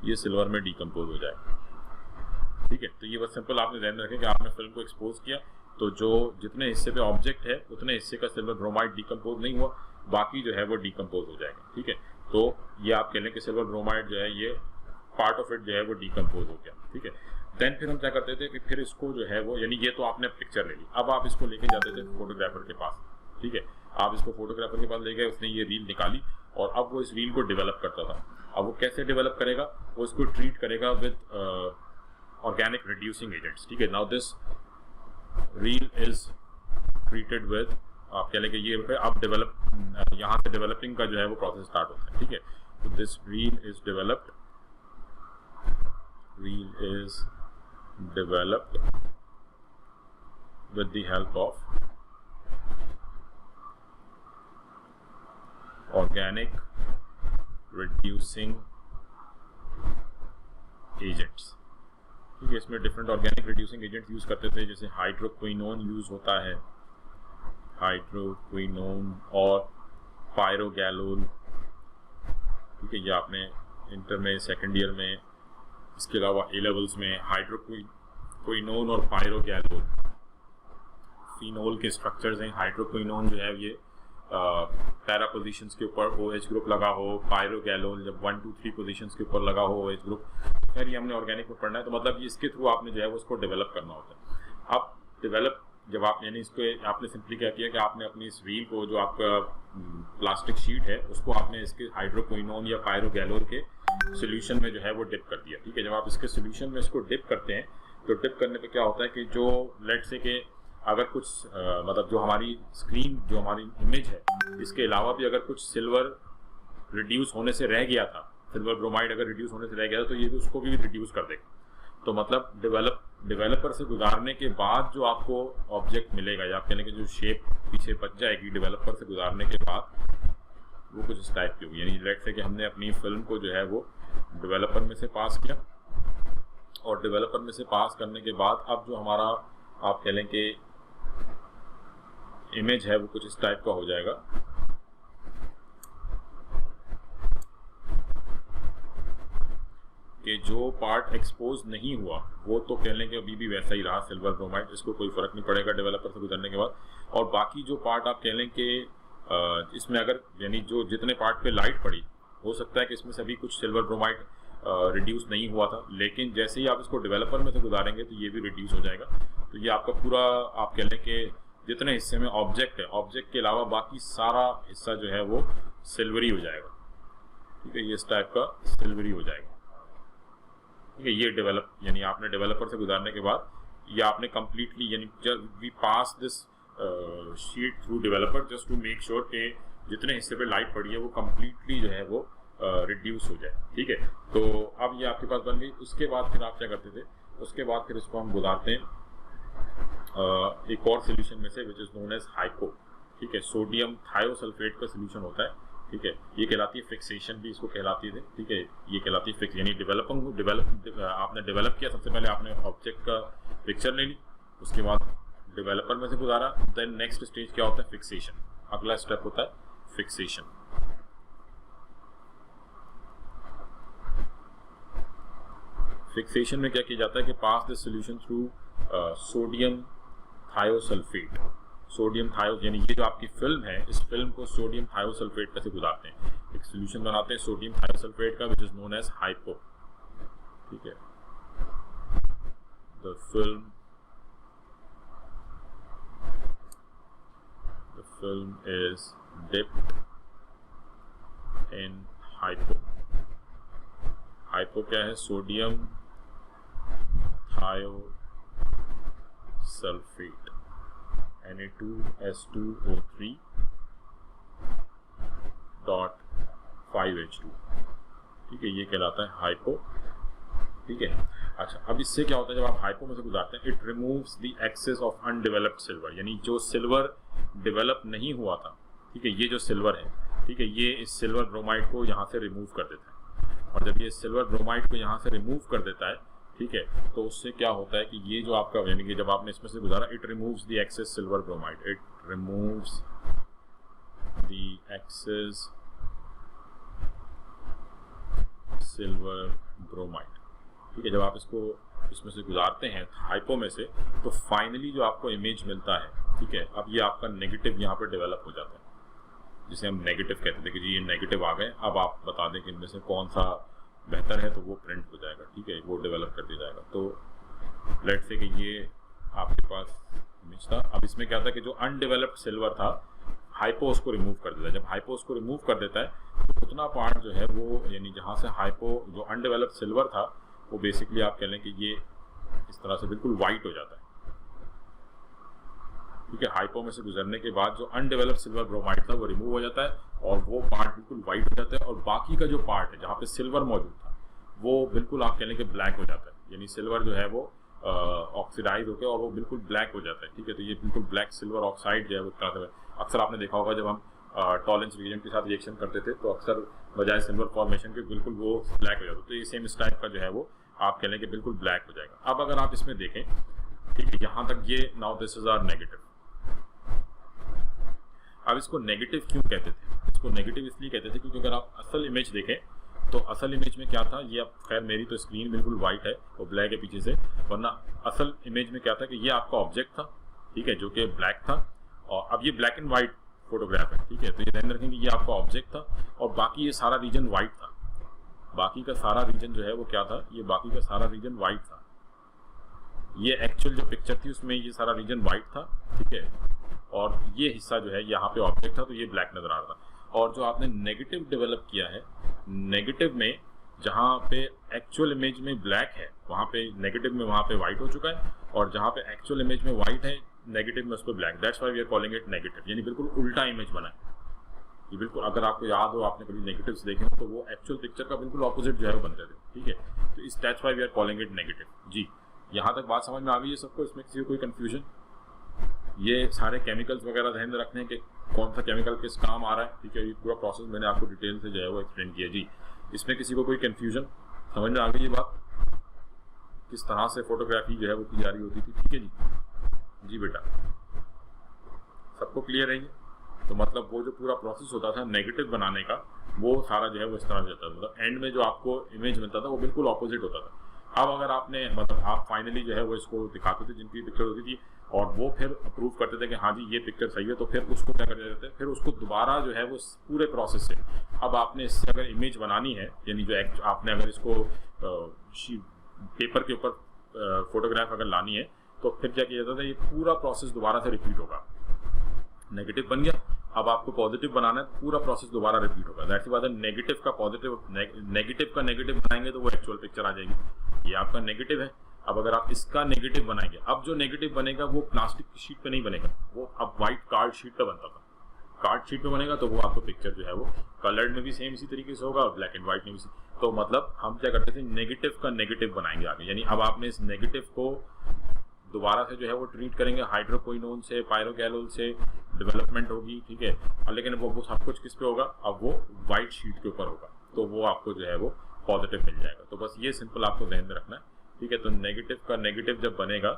ये सिल्वर में डीकम्पोज हो जाएगा, ठीक है। तो ये बस सिंपल आपने ध्यान में रखें कि आपने फिल्म को एक्सपोज किया तो जो जितने हिस्से पे ऑब्जेक्ट है उतने हिस्से का सिल्वर ब्रोमाइड डीकम्पोज नहीं हुआ, बाकी जो है वो डीकम्पोज हो जाएगा, ठीक है। तो ये आप कह लें कि सिल्वर ब्रोमाइड जो है ये पार्ट ऑफ इट जो है वो डीकम्पोज हो गया, ठीक है। देन फिर हम क्या करते थे कि फिर इसको जो है वो यानी ये तो आपने पिक्चर ले ली, अब आप इसको लेके जाते थे फोटोग्राफर के पास, ठीक है। आप इसको फोटोग्राफर के पास ले गए, उसने ये रील निकाली और अब वो इस रील को डेवलप करता था। अब वो कैसे डेवलप करेगा, वो इसको ट्रीट करेगा विद ऑर्गेनिक रिड्यूसिंग एजेंट्स, ठीक है। Now this reel is treated with, आप कह लें कि ये अब डेवलप, यहाँ से डेवलपिंग का जो है वो प्रोसेस स्टार्ट होता है, ठीक है। तो this reel is developed with the help of organic reducing agents, ठीक है। इसमें different organic reducing agents use करते थे, जैसे हाइड्रोक्विनोन यूज होता है, हाइड्रोक्विनोन और पायरोगैलोल, ठीक है। ये आपने इंटर में, सेकेंड ईयर में, इसके अलावा ए लेवल्स में हाइड्रोक्विनोन और पायरोगैलोल फिनोल के स्ट्रक्चर्स हैं। हाइड्रोक्विनोन जो है ये पैरा पोजीशंस के ऊपर OH ग्रुप लगा हो, पायरोगैलोल जब 1, 2, 3 पोजीशंस के ऊपर लगा हो OH ग्रुप, खैर ये हमने ऑर्गेनिक में पढ़ना है, तो मतलब इसके थ्रू आपने जो है उसको डेवलप करना होता है। अब डेवलप जब आप यानी इसको आपने सिंपली क्या किया कि आपने अपनी इस रील को जो आपका प्लास्टिक शीट है उसको आपने इसके हाइड्रोक्विनोन या पायरोगैलोल के सोल्यूशन में जो है वो डिप कर दिया, ठीक है। जब आप इसके सोल्यूशन में इसको डिप करते हैं तो डिप करने पे क्या होता है कि जो लेट से कि अगर कुछ मतलब जो हमारी स्क्रीन, जो हमारी इमेज है, इसके अलावा भी अगर कुछ सिल्वर रिड्यूस होने से रह गया था, सिल्वर ब्रोमाइड अगर रिड्यूस होने से रह गया था, तो ये भी उसको भी रिड्यूस कर देगा। तो मतलब डेवलपर से गुजारने के बाद जो आपको ऑब्जेक्ट मिलेगा, या आप कहने के जो शेप पीछे बच जाएगी डेवलपर से गुजारने के बाद, वो कुछ इस टाइप की होगी। यानी लेट्स से कि हमने अपनी फिल्म को जो है वो डेवलपर में से पास किया, और डेवलपर में से पास करने के बाद अब जो हमारा आप कह लें कि इमेज है वो कुछ इस टाइप का हो जाएगा। कि जो पार्ट एक्सपोज नहीं हुआ वो तो कह लें कि अभी भी वैसा ही रहा सिल्वर ब्रोमाइड, इसको कोई फ़र्क नहीं पड़ेगा डेवलपर से गुजरने के बाद। और बाकी जो पार्ट आप कह लें कि इसमें अगर यानी जो जितने पार्ट पे लाइट पड़ी, हो सकता है कि इसमें से अभी कुछ सिल्वर ब्रोमाइड रिड्यूस नहीं हुआ था, लेकिन जैसे ही आप इसको डेवलपर में से गुजारेंगे तो ये भी रिड्यूस हो जाएगा। तो ये आपका पूरा आप कह लें कि जितने हिस्से में ऑब्जेक्ट है, ऑब्जेक्ट के अलावा बाकी सारा हिस्सा जो है वो सिल्वरी हो जाएगा। ठीक है, ये इस टाइप का सिल्वरी हो जाएगा। ठीक है, ये डेवलप यानी आपने डेवलपर से गुजारने के बाद ये आपने कम्प्लीटली, यानी जब we pass this sheet through developer just to make sure कि जितने हिस्से पे लाइट पड़ी है वो कम्प्लीटली जो है वो रिड्यूस हो जाए। ठीक है, तो अब ये आपके पास बन गई। उसके बाद फिर आप क्या करते थे, उसके बाद फिर इसको हम गुजारते हैं एक और सोल्यूशन में से, which is known as hypo. ठीक है, सोडियम थायोसल्फेट का सोल्यूशन होता है। ठीक है, ये कहलाती है फिक्सेशन भी इसको कहलाती है। ठीक है, ये कहलाती है फिक्स, यानी आपने डेवलप किया, सबसे पहले आपने ऑब्जेक्ट का पिक्चर ले ली, उसके बाद डेवलपर में से गुजारा, देन नेक्स्ट स्टेज क्या होता है, फिक्सेशन। अगला स्टेप होता है फिक्सेशन। फिक्सेशन में क्या किया जाता है कि pass this solution through sodium thiosulphate. Sodium thio यानी ये जो आपकी फिल्म है, इस फिल्म को सोडियम थायोसल्फेट पे से गुजारते हैं, एक सॉल्यूशन बनाते हैं सोडियम थायोसल्फेट का, which is known as hypo. ठीक है, the film is dipped in hypo. Hypo क्या है, सोडियम थायोसल्फेट Na2SO3.5H2। ठीक है, ये कहलाता है हाइपो। ठीक है, अच्छा, अब इससे क्या होता है जब आप हाइपो में से गुजारते हैं, it removes the excess of undeveloped silver, यानी जो सिल्वर डेवलप नहीं हुआ था। ठीक है, ये जो सिल्वर है, ठीक है, ये इस सिल्वर ब्रोमाइड को यहाँ से रिमूव कर देता है। और जब ये सिल्वर ब्रोमाइड को यहाँ से रिमूव कर देता है, ठीक है, तो उससे क्या होता है कि ये जो आपका, यानी कि जब आपने इसमें से गुजारा, it removes the excess silver bromide, it removes the excess silver bromide. ठीक है, जब आप इसको इसमें से गुजारते हैं हाइपो में से, तो फाइनली जो आपको इमेज मिलता है, ठीक है, अब ये आपका नेगेटिव यहाँ पर डेवलप हो जाता है, जिसे हम नेगेटिव कहते थे कि जी ये नेगेटिव आ गए, अब आप बता दें कि इनमें से कौन सा बेहतर है, तो वो प्रिंट हो जाएगा। ठीक है, वो डेवलप कर दिया जाएगा। तो लेट्स से कि ये आपके पास इमेज था। अब इसमें क्या था कि जो अनडेवलप्ड सिल्वर था, हाइपो उसको रिमूव कर देता है। जब हाइपो उसको रिमूव कर देता है तो उतना पार्ट जो है वो, यानी जहाँ से हाइपो, जो अनडेवलप्ड सिल्वर था, वो बेसिकली आप कह लें कि ये इस तरह से बिल्कुल वाइट हो जाता है। ठीक है, हाइपो में से गुजरने के बाद जो अनडेवलप्ड सिल्वर ब्रोमाइड था वो रिमूव हो जाता है, और वो पार्ट बिल्कुल वाइट हो जाता है, और बाकी का जो पार्ट है जहाँ पे सिल्वर मौजूद था वो बिल्कुल आप कह लें कि ब्लैक हो जाता है। यानी सिल्वर जो है वो ऑक्सीडाइज होकर और वो बिल्कुल ब्लैक हो जाता है। ठीक है, तो ये बिल्कुल ब्लैक सिल्वर ऑक्साइड जो है वो तरह से, अक्सर आपने देखा होगा जब हम टॉलेंस रिएजेंट के साथ रिएक्शन करते थे तो अक्सर बजाय सिल्वर फॉर्मेशन के बिल्कुल वो ब्लैक हो जाता है। तो ये सेम इस टाइप का जो है वो आप कह लें कि बिल्कुल ब्लैक हो जाएगा। अब अगर आप इसमें देखें, ठीक है, यहाँ तक ये now this is our negative. अब इसको नेगेटिव क्यों कहते थे? इसको नेगेटिव इसलिए कहते थे क्योंकि अगर आप असल इमेज देखें तो असल इमेज में क्या था, ये अब खैर मेरी तो स्क्रीन बिल्कुल वाइट है और ब्लैक है पीछे से, वरना असल इमेज में क्या था कि ये आपका ऑब्जेक्ट था, ठीक है, जो कि ब्लैक था, और अब ये ब्लैक एंड वाइट फोटोग्राफ है। ठीक है, तो ये ध्यान रखेंगे ये आपका ऑब्जेक्ट था और बाकी ये सारा रीजन वाइट था। बाकी का सारा रीजन जो है वो क्या था, ये बाकी का सारा रीजन वाइट था। ये एक्चुअल जो पिक्चर थी उसमें ये सारा रीजन वाइट था। ठीक है, और ये हिस्सा जो है यहाँ पे ऑब्जेक्ट था तो ये ब्लैक नजर आ रहा था। और जो आपने नेगेटिव डेवलप किया है, नेगेटिव में जहाँ पे एक्चुअल इमेज में ब्लैक है वहाँ पे नेगेटिव में वहाँ पे वाइट हो चुका है, और जहाँ पे एक्चुअल इमेज में वाइट है नेगेटिव में उस पर black, that's why we are calling it negative, यानी बिल्कुल उल्टा इमेज बना है ये। बिल्कुल अगर आपको याद हो, आपने कभी नेगेटिव्स देखे हो, तो वो एक्चुअल पिक्चर का बिल्कुल ऑपोजिट जो है वो बनते थे, ठीक है। तो इस that's why we are calling it negative. जी, यहाँ तक बात समझ में आ गई है सबको? इसमें किसी को कोई कंफ्यूजन? ये सारे केमिकल्स वगैरह ध्यान में रखने कि कौन सा केमिकल किस काम आ रहा है, ठीक है। ये पूरा प्रोसेस मैंने आपको डिटेल से जो है वो एक्सप्लेन किया। जी, इसमें किसी को कोई कंफ्यूजन? समझ में आ गई ये बात, किस तरह से फोटोग्राफी जो है वो की जा रही होती थी, ठीक है जी। जी बेटा, सबको क्लियर है ये? तो मतलब वो जो पूरा प्रोसेस होता था नेगेटिव बनाने का, वो सारा जो है वो इस तरह जाता था, मतलब एंड में जो आपको इमेज मिलता था वो बिल्कुल ऑपोजिट होता था। अब अगर आपने मतलब आप फाइनली जो है वो इसको दिखाते थे जिनकी पिक्चर होती थी, और वो फिर अप्रूव करते थे कि हाँ जी ये पिक्चर सही है, तो फिर उसको क्या करते थे, फिर उसको दोबारा जो है वो पूरे प्रोसेस से, अब आपने इससे अगर इमेज बनानी है, यानी जो आपने अगर इसको पेपर के ऊपर फोटोग्राफ अगर लानी है, तो फिर क्या किया जाता था, ये पूरा प्रोसेस दोबारा से रिपीट होगा। नेगेटिव बन गया, अब आपको पॉजिटिव बनाना है, तो पूरा प्रोसेस दोबारा रिपीट होगा। दैट्स व्हाई नेगेटिव का पॉजिटिव, नेगेटिव का नेगेटिव बनाएंगे तो वो एक्चुअल पिक्चर आ जाएगी। ये आपका नेगेटिव है। अब अगर आप इसका नेगेटिव बनाएंगे, अब जो नेगेटिव बनेगा वो प्लास्टिक की शीट पे नहीं बनेगा, वो अब व्हाइट कार्ड शीट पे बनता था। कार्ड शीट पे बनेगा तो वो आपको पिक्चर जो है वो कलर्ड में भी सेम इसी तरीके से होगा, और ब्लैक एंड व्हाइट में भी। तो मतलब हम क्या करते थे, नेगेटिव का नेगेटिव बनाएंगे आगे, यानी अब आपने इस नेगेटिव को दोबारा से जो है वो ट्रीट करेंगे हाइड्रोक्विनोन से, पायरोगैलोल से, डेवलपमेंट होगी, ठीक है। लेकिन वो सब कुछ किस पे होगा, अब वो व्हाइट शीट के ऊपर होगा, तो वो आपको जो है वो पॉजिटिव मिल जाएगा। तो बस ये सिंपल आपको ध्यान में रखना है, ठीक है। तो नेगेटिव का नेगेटिव जब बनेगा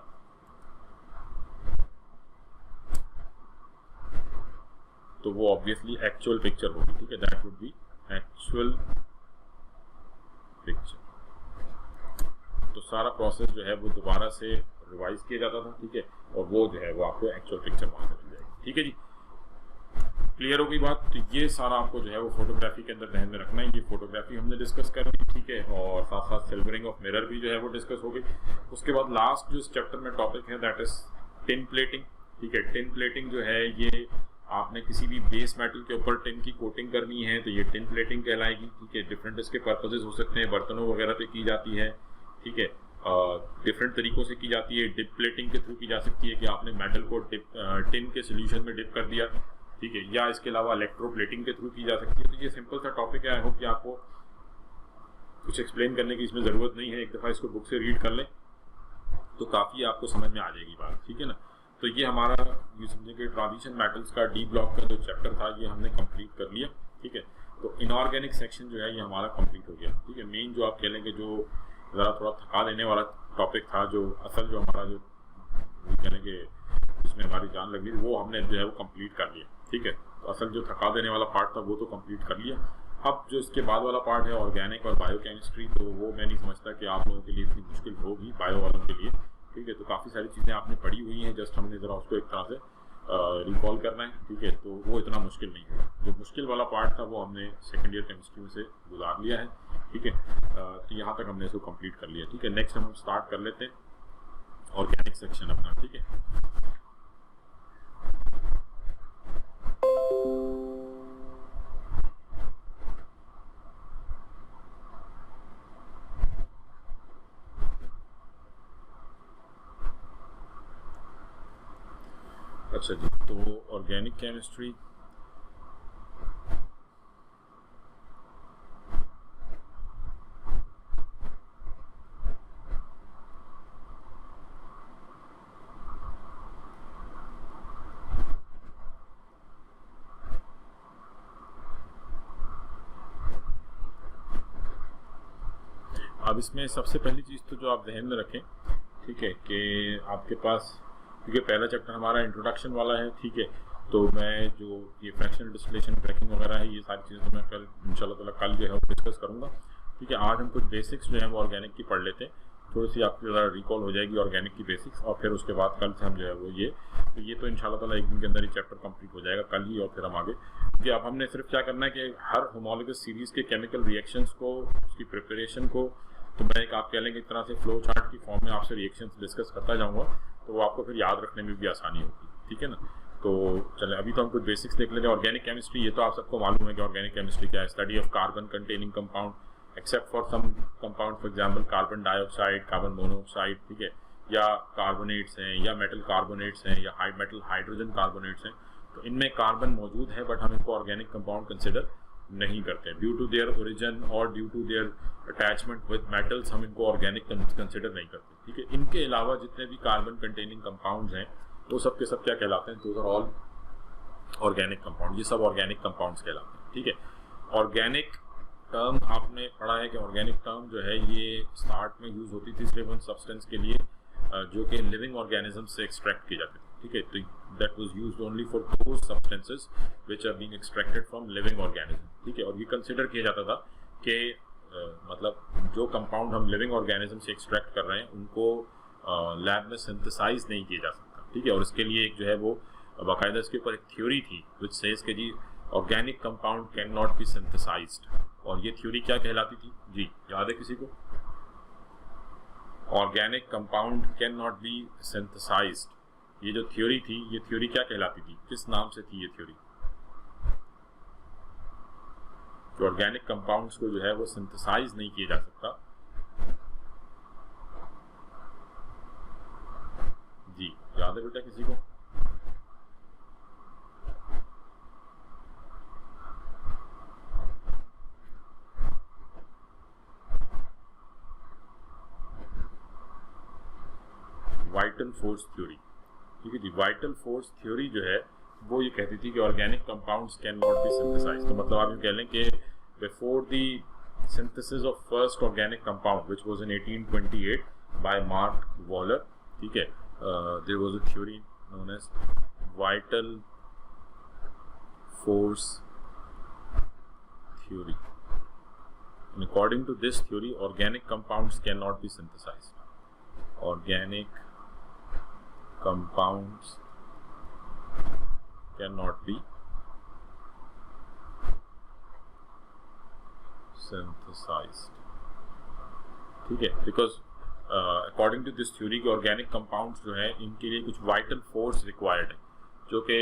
तो वो ऑब्वियसली एक्चुअल पिक्चर होगी, ठीक है। That would be actual picture. तो सारा प्रोसेस जो है वो दोबारा से रिवाइज किया जाता था, ठीक है, और वो जो है वो आपको एक्चुअल पिक्चर वहां से मिल जाएगी, ठीक है जी। क्लियर हो गई बात? तो ये सारा आपको जो है वो फोटोग्राफी के अंदर ध्यान में रखना है। ये फोटोग्राफी हमने डिस्कस कर ली, ठीक है, और साथ साथ सिल्वरिंग ऑफ मिरर भी जो है वो डिस्कस हो गई। उसके बाद लास्ट जो इस चैप्टर में टॉपिक है दैट इज टिन प्लेटिंग, ठीक है। टिन प्लेटिंग जो है ये आपने किसी भी बेस मेटल के ऊपर टिन की कोटिंग करनी है तो ये टिन प्लेटिंग कहलाएगी, ठीक है। डिफरेंट इसके पर्पजेज हो सकते हैं, बर्तनों वगैरह पे की जाती है, ठीक है। डिफरेंट तरीकों से की जाती है। डिप प्लेटिंग के थ्रू की जा सकती है कि आपने मेटल को टिन के सोल्यूशन में डिप कर दिया, ठीक है, या इसके अलावा इलेक्ट्रो प्लेटिंग के थ्रू की जा सकती है। तो ये सिंपल सा टॉपिक है, आई होप कि आपको कुछ एक्सप्लेन करने की इसमें ज़रूरत नहीं है। एक दफ़ा इसको बुक से रीड कर लें तो काफ़ी आपको समझ में आ जाएगी बात, ठीक है ना। तो ये हमारा ये समझे कि ट्रांजिशन मेटल्स का डी ब्लॉक का जो चैप्टर था ये हमने कंप्लीट कर लिया, ठीक है। तो इनऑर्गेनिक सेक्शन जो है ये हमारा कंप्लीट हो गया, ठीक है। मेन जो आप कह लेंगे जो ज़रा थोड़ा थका देने वाला टॉपिक था, जो असल जो हमारा जो कह लेंगे इसमें हमारी जान लग रही, वो हमने जो है वो कंप्लीट कर लिया, ठीक है। तो असल जो थका देने वाला पार्ट था वो तो कंप्लीट कर लिया। अब जो इसके बाद वाला पार्ट है ऑर्गेनिक और बायोकेमिस्ट्री, तो वो मैं नहीं समझता कि आप लोगों के लिए इतनी मुश्किल होगी बायो वालों के लिए, ठीक है। तो काफ़ी सारी चीज़ें आपने पढ़ी हुई हैं, जस्ट हमने ज़रा उसको एक तरह से रिकॉल करना है, ठीक है। तो वो इतना मुश्किल नहीं है। जो मुश्किल वाला पार्ट था वो हमने सेकेंड ईयर केमिस्ट्री में से गुजार लिया है, ठीक है। तो यहाँ तक हमने इसको कंप्लीट कर लिया, ठीक है। नेक्स्ट हम स्टार्ट कर लेते हैं ऑर्गेनिक सेक्शन अपना, ठीक है। अच्छा जी, तो ऑर्गेनिक केमिस्ट्री अब इसमें सबसे पहली चीज़ तो जो आप ध्यान में रखें, ठीक है, कि आपके पास क्योंकि पहला चैप्टर हमारा इंट्रोडक्शन वाला है, ठीक है। तो मैं जो ये फ्रैक्शनल डिस्टिलेशन क्रैकिंग वगैरह है, ये सारी चीज़ें तो मैं कल इंशाल्लाह ताला कल जो है वो डिस्कस करूँगा, ठीक है। आज हम कुछ बेसिक्स जो है वो ऑर्गेनिक की पढ़ लेते हैं, थोड़ी सी आपकी ज़रा रिकॉल हो जाएगी ऑर्गेनिक की बेसिक्स, और फिर उसके बाद कल से हम जो है वो ये तो इंशाल्लाह ताला एक दिन के अंदर ही चैप्टर कंप्लीट हो जाएगा कल ही, और फिर हम आगे कि अब हमने सिर्फ क्या करना है कि हर होमोलॉगस सीरीज़ के केमिकल रिएक्शंस को, उसकी प्रिपरेशन को, तो मैं एक आप कह लेंगे एक तरह से फ्लो चार्ट की फॉर्म में आपसे रिएक्शंस डिस्कस करता जाऊँगा, तो वो आपको फिर याद रखने में भी आसानी होगी, ठीक है ना। तो चलें अभी तो हम कुछ बेसिक्स देख लेते हैं। ऑर्गेनिक केमिस्ट्री, ये तो आप सबको मालूम है कि ऑर्गेनिक केमिस्ट्री क्या है। Study of carbon containing compound except for some compound, for example carbon dioxide, carbon monoxide, ठीक है, या कार्बोनेट्स हैं या मेटल कार्बोनेट्स हैं या मेटल हाइड्रोजन कार्बोनेट्स हैं, तो इनमें कार्बन मौजूद है बट हम इनको ऑर्गेनिक कंपाउंड कंसिडर नहीं करते ड्यू टू देयर ओरिजिन और due to their attachment with metals, हम इनको ऑर्गेनिक कंसिडर नहीं करते, ठीक है। इनके अलावा जितने भी कार्बन कंटेनिंग कंपाउंड्स हैं वो सब के सब क्या कहलाते हैं, those are all organic compound, ये सब ऑर्गेनिक कंपाउंड्स कहलाते हैं, ठीक है। ऑर्गेनिक टर्म आपने पढ़ा है कि ऑर्गेनिक टर्म जो है ये स्टार्ट में यूज़ होती थी सिर्फ उन सब्सटेंस के लिए जो कि लिविंग ऑर्गेनिज्म से एक्सट्रैक्ट की जाती थी, ठीक है। तो that was used only for those substances which are being extracted from living organism, ठीक है। और ये कंसिडर किया जाता था कि मतलब जो कंपाउंड हम लिविंग ऑर्गेनिज्म से एक्सट्रैक्ट कर रहे हैं उनको लैब में सिंथेसाइज नहीं किया जा सकता, ठीक है। और इसके लिए एक जो है वो बाकायदा इसके ऊपर एक थ्योरी थी विच सेज कि जी organic compound can not be synthesised, और ये थ्योरी क्या कहलाती थी जी, याद है किसी को? Organic compound can not be synthesised, ये जो थ्योरी थी, ये थ्योरी क्या कहलाती थी, किस नाम से थी ये थ्योरी? कि ऑर्गेनिक कंपाउंड्स को जो है वो सिंथेसाइज नहीं किया जा सकता, जी याद है बेटा किसी को? वाइटल फोर्स थ्योरी, ठीक है जी। वाइटल फोर्स थ्योरी जो है वो ये कहती थी कि organic compounds can not be synthesised, तो मतलब आप ये कह लें कि before the synthesis of first organic compound which was in 1828 by Mark Wohler, ठीक है, there was a theory known as vital force theory, and according to this theory organic compounds cannot be synthesized, organic compounds cannot be synthesized, ठीक है, because according to this theory के organic compounds जो है इनके लिए कुछ vital force required है जो कि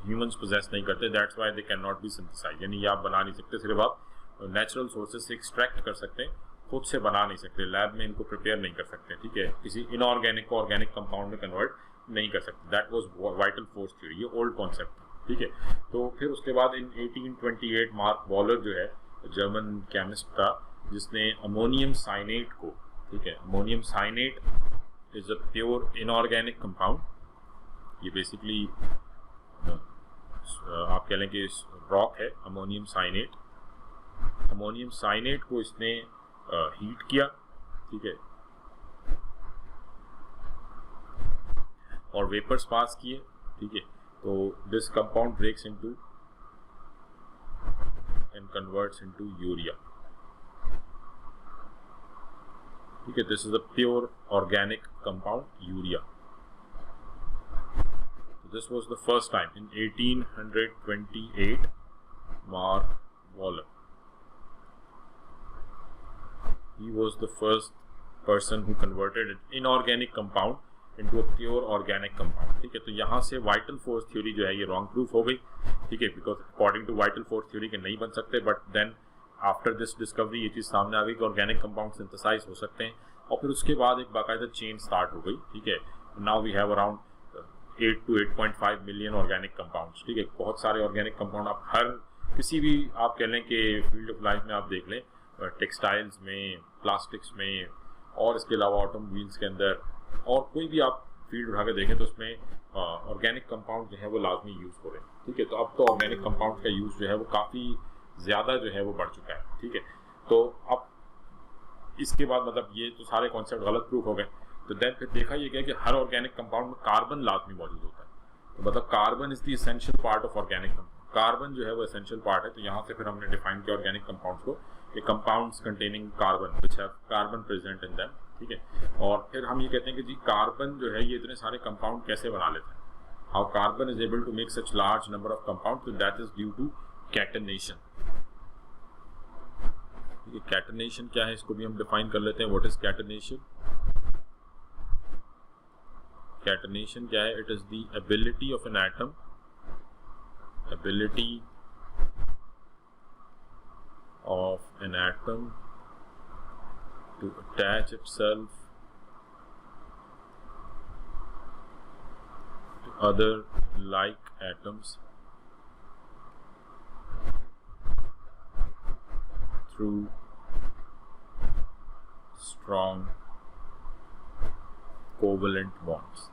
ह्यूमंस पोजेस नहीं करते, that's why they can not be synthesize, यानी ये आप बना नहीं सकते, सिर्फ आप नेचुरल सोर्सेज से एक्सट्रैक्ट कर सकते हैं, खुद से बना नहीं सकते, लैब में इनको प्रिपेयर नहीं कर सकते, ठीक है, किसी इनऑर्गेनिक को ऑर्गेनिक कंपाउंड में कन्वर्ट नहीं कर सकते, that was vital force theory, ये ओल्ड कॉन्सेप्ट था, ठीक है। तो फिर उसके बाद इन 1828 मार्क वॉलर जो है जर्मन केमिस्ट था जिसने अमोनियम साइनेट को, ठीक है, ammonium cyanate is a pure inorganic compound, ये बेसिकली आप कह लें कि रॉक है अमोनियम साइनेट, अमोनियम साइनेट को इसने हीट किया, ठीक है, और वेपर्स पास किए, ठीक है, तो this compound breaks into and converts into urea, ठीक है, this is a pure organic compound urea. This was the first time in 1828 Mark Waller. He was the first person who converted an inorganic compound into a pure organic compound, ठीक है। तो यहाँ से vital force theory जो है ये wrong proof हो गई, ठीक है, because according to vital force theory के नहीं बन सकते, but then after this discovery ये चीज़ सामने आ गई कि ऑर्गेनिक कंपाउंड सिंथेसाइज हो सकते हैं, और फिर उसके बाद एक बाकायदा चेन स्टार्ट हो गई, ठीक है। Now we have around 8 to 8.5 million organic compounds, ठीक है, बहुत सारे ऑर्गेनिक कंपाउंड आप हर किसी भी आप कह लें कि फील्ड ऑफ लाइफ में आप देख लें, टेक्सटाइल्स में, प्लास्टिक्स में, और इसके अलावा ऑटोमोबाइल्स के अंदर, और कोई भी आप फील्ड उठा के देखें तो उसमें ऑर्गेनिक कंपाउंड जो है वो लाजमी यूज़ हो रहे हैं, ठीक है। तो अब तो ऑर्गेनिक कंपाउंड का यूज़ जो है वो काफ़ी ज़्यादा जो है वो बढ़ चुका है, ठीक है। तो अब इसके बाद मतलब ये तो सारे कॉन्सेप्ट गलत प्रूफ हो गए, तो देन फिर देखा ये गया कि हर ऑर्गेनिक कंपाउंड में कार्बन लाजमी मौजूद होता है, तो मतलब carbon is the essential part of organic compound, carbon जो है वो एसेंशियल पार्ट है। तो यहाँ से फिर हमने डिफाइन किया ऑर्गेनिक कंपाउंड्स को कि compounds containing carbon which have carbon present in them, ठीक है। और फिर हम ये कहते हैं कि जी कार्बन जो है ये इतने सारे कंपाउंड कैसे बना लेते हैं, how carbon is able to make such large number of compound, तो that is due to catenation. Catenation क्या है इसको भी हम डिफाइन कर लेते हैं, व्हाट इज कैटनेशन? Catenation क्या है? It is the ability of an atom, to attach itself other like atoms through strong covalent bonds.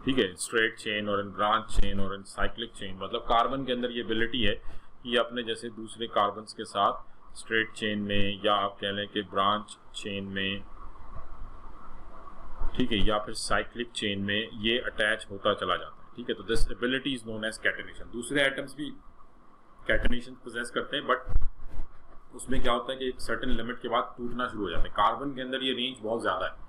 ठीक है, स्ट्रेट चेन और इन ब्रांच चेन और इन साइक्लिक चेन, मतलब कार्बन के अंदर ये एबिलिटी है कि अपने जैसे दूसरे कार्बन्स के साथ स्ट्रेट चेन में या आप कह लें कि ब्रांच चेन में, ठीक है, या फिर साइक्लिक चेन में ये अटैच होता चला जाता है। ठीक है, तो this ability is known as catenation. दूसरे एटम्स भी कैटेनेशन पोजेस करते हैं, बट उसमें क्या होता है कि एक सर्टेन लिमिट के बाद टूटना शुरू हो जाता है। कार्बन के अंदर ये रेंज बहुत ज़्यादा है।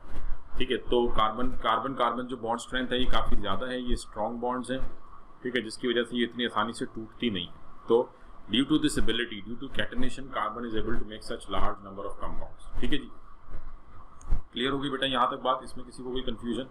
ठीक है, तो कार्बन जो बॉन्ड स्ट्रेंथ है ये काफ़ी ज़्यादा है, ये स्ट्रॉन्ग बॉन्ड्स हैं। ठीक है, जिसकी वजह से ये इतनी आसानी से टूटती नहीं है। तो due to this ability, due to catenation, carbon is able to make such large number of compounds. ठीक है जी, क्लियर होगी बेटा यहाँ तक बात? इसमें किसी को कोई कंफ्यूजन?